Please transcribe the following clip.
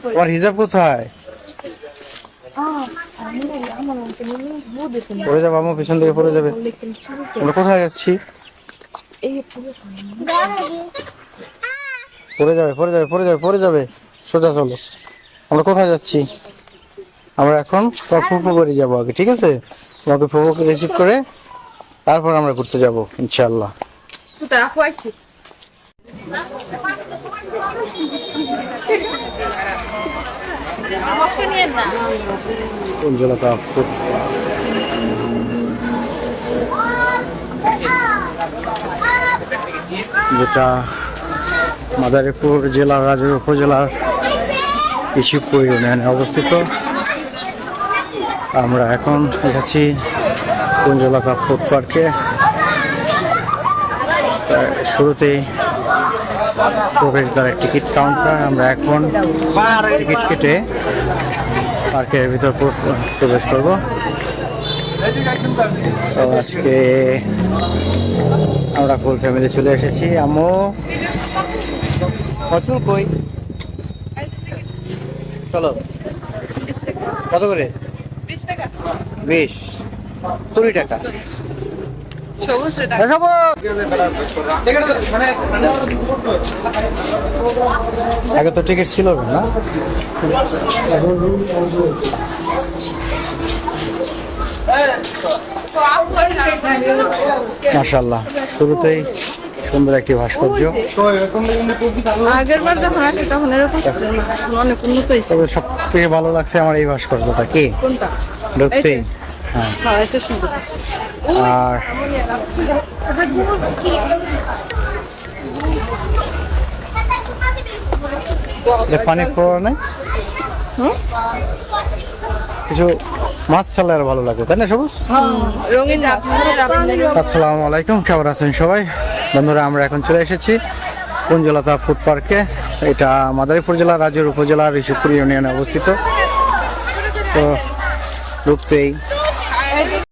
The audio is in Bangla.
তোমার হিজাব কোথায়? পড়ে যাবে, আমার পিছন থেকে পড়ে যাবে। আমরা কোথায় যাচ্ছি? পড়ে যাবে, পড়ে যাবে, পড়ে যাবে, পড়ে যাবে। সোজা চলো। আমরা কোথায় যাচ্ছি? আমরা এখন ফুফু বাড়ি যাবো আগে, ঠিক আছে? তোমাকে ফুফুকে রিসিভ করে তারপর আমরা ঘুরতে যাবো ইনশাআল্লাহ। কুঞ্জলতা ফুড যেটা মাদারীপুর জেলার রাজৈর উপজেলার ইস্যুপুর ইউনিয়নে অবস্থিত। আমরা এখন এসেছি কুঞ্জলতা ফুড পার্কে। শুরুতেই প্রবেশদ্বারের টিকিট কাউন্টার। আমরা এখন টিকিট কেটে পার্কের ভিতর প্রবেশ করব। তো আজকে আমরা ফুল ফ্যামিলি চলে এসেছি। আম্মু প্রচুর কই, চলো। কত করে? 20 20 টাকা। আগে তো টিকিট ছিল না। মাশাআল্লাহ, শুরুতেই সুন্দর একটি ভাস্কর্য। তবে সব থেকে ভালো লাগছে আমার এই ভাস্কর্যটা। কি ঢুকতেই? হ্যাঁ, আর ফানি ফ্লোর নেই কিছু মাছ ছাড়লে আর ভালো লাগে, তাই না সবুজ? আসসালামু আলাইকুম, কেমন আছেন সবাই? বন্ধুরা, আমরা এখন চলে এসেছি কুঞ্জলতা ফুড পার্কে। এটা মাদারীপুর জেলার রাজৈর উপজেলার ইস্যুপুর ইউনিয়নে অবস্থিত। তো ঢুকতেই